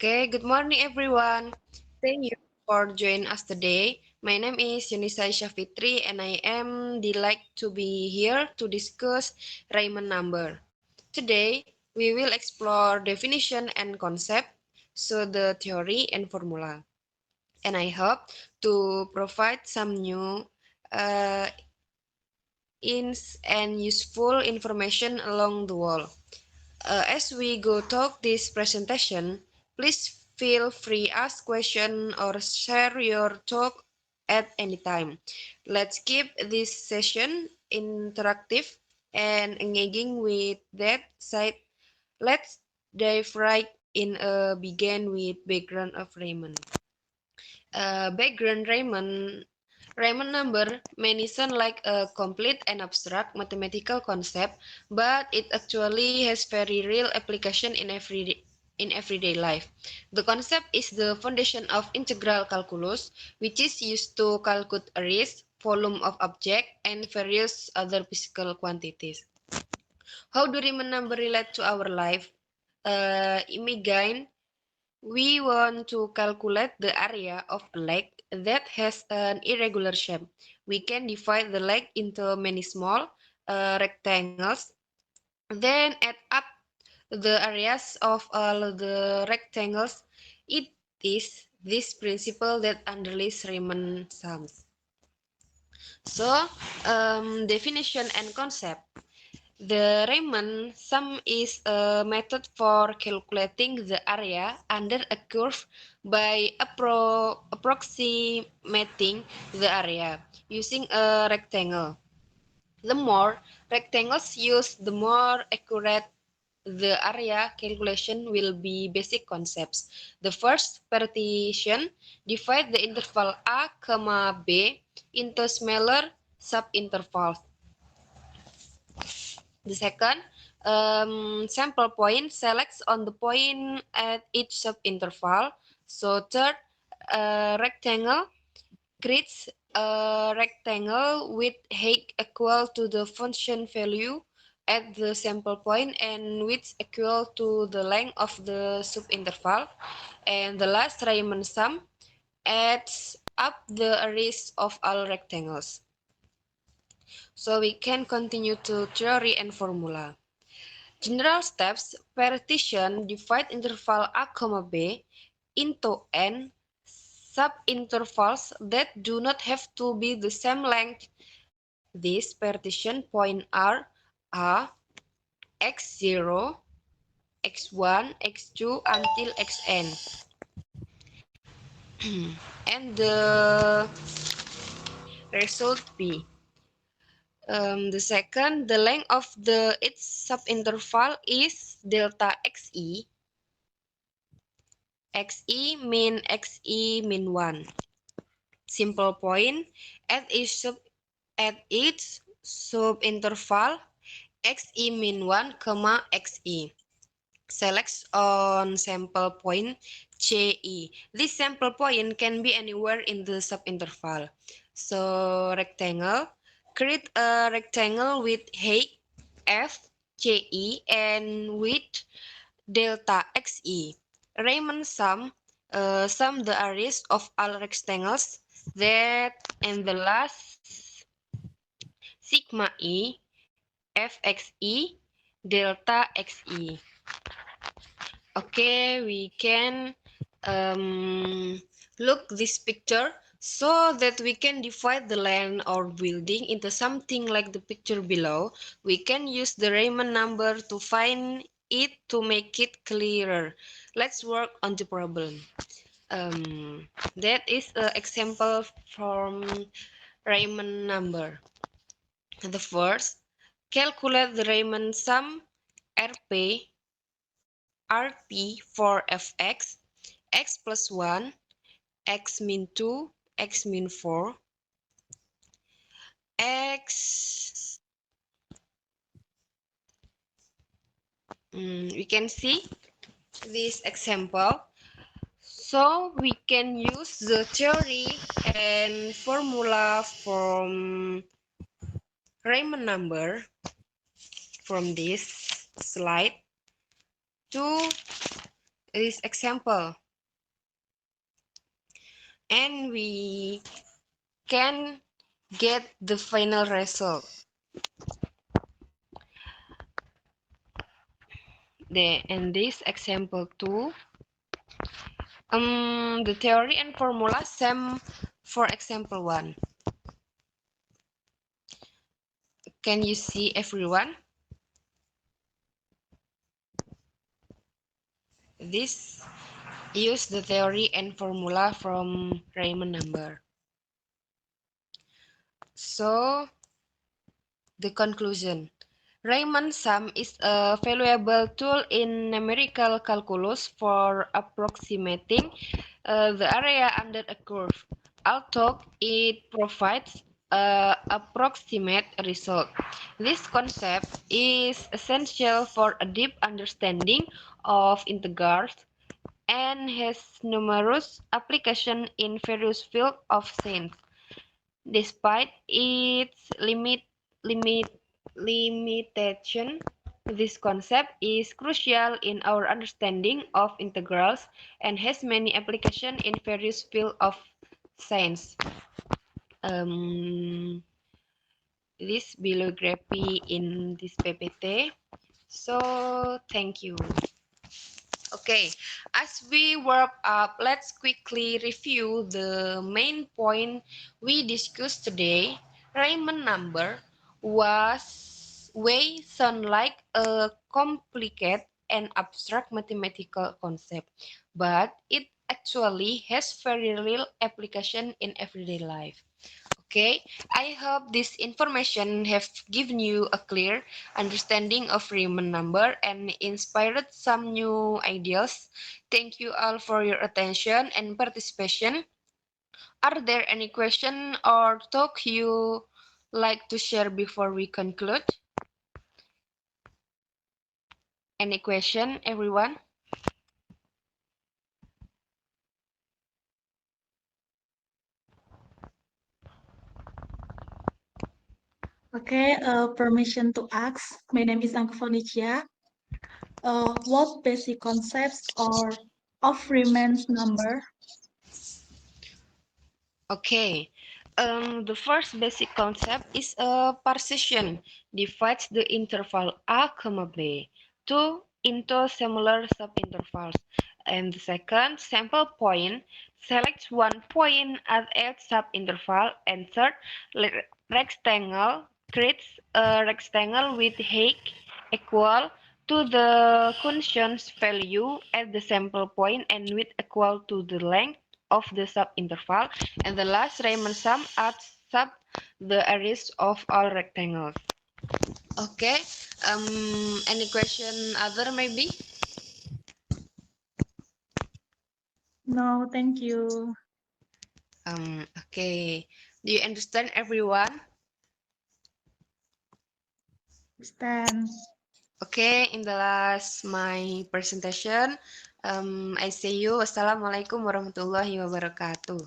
Okay, good morning everyone. Thank you for joining us today. My name is Yunisa Syafitri and I am delighted to be here to discuss Riemann number. Today, we will explore definition and concept, so the theory and formula. And I hope to provide some new uh, ins and useful information along the wall. As we go talk this presentation, please feel free ask question or share your talk at any time. Let's keep this session interactive and engaging with that side. Let's dive right in. Begin with background of Raymond. Background Riemann number may sound like a complete and abstract mathematical concept, but it actually has very real application in everyday life. The concept is the foundation of integral calculus, which is used to calculate arrays, volume of object, and various other physical quantities. How do Riemann number relate to our life? Imagine we want to calculate the area of a lake that has an irregular shape. We can divide the lake into many small rectangles, then add up the areas of all the rectangles. It is this principle that underlies Riemann sums. So, definition and concept. The Riemann sum is a method for calculating the area under a curve by approximating the area using a rectangle. The more rectangles used, the more accurate the area calculation will be. Basic concepts. The first partition divide the interval a, b into smaller subintervals. The second, sample point selects on the point at each subinterval. So third, rectangle creates a rectangle with height equal to the function value at the sample point and width equal to the length of the subinterval. And the last Riemann sum adds up the arrays of all rectangles. So we can continue to theory and formula. General steps: partition divide interval a, b into n subintervals that do not have to be the same length. This partition point are a, x0, x1, x2 until xn. And the result b. The second, the length of the each subinterval is delta xe. Xe mean 1. Simple point at each subinterval xe mean 1, xe. Select on sample point CE. This sample point can be anywhere in the subinterval. So rectangle, create a rectangle with height f, CE and width delta xe. Riemann sum the areas of all rectangles that, and the last sigma e fxe delta xe. Okay, we can look this picture so that we can divide the land or building into something like the picture below. We can use the Riemann number to find it to make it clearer. Let's work on the problem. That is an example from Riemann number. The first, calculate the Riemann sum Rp for fx, x plus 1, x min 2, x min 4, x, we can see this example. So we can use the theory and formula from Riemann number from this slide to this example, and we can get the final result. In this example 2, the theory and formula same for example 1. Can you see everyone? This use the theory and formula from Riemann number. So, the conclusion. Riemann sum is a valuable tool in numerical calculus for approximating the area under a curve, although it provides an approximate result. This concept is essential for a deep understanding of integrals and has numerous applications in various fields of science. Despite its limitation, this concept is crucial in our understanding of integrals and has many applications in various fields of science. This bibliography in this PPT. So, thank you. Okay, as we wrap up, let's quickly review the main point we discussed today. Riemann number sound like a complicated and abstract mathematical concept, but it actually has very real application in everyday life. Okay, I hope this information have given you a clear understanding of Riemann number and inspired some new ideas. Thank you all for your attention and participation. Are there any question or talk you like to share before we conclude? Any question, everyone? Okay, permission to ask. My name is Angkavonicia. What basic concepts are of Riemann's number? Okay. The first basic concept is a partition divides the interval A, B into similar subintervals. And the second, sample point selects one point at each subinterval. And third, rectangle creates a rectangle with height equal to the constant value at the sample point and width equal to the length of the subinterval, and the last Riemann sum adds up the areas of all rectangles. Okay, any question other maybe? No, thank you. Okay, do you understand everyone? Stand. Okay, in the last my presentation, I say you, wassalamualaikum warahmatullahi wabarakatuh.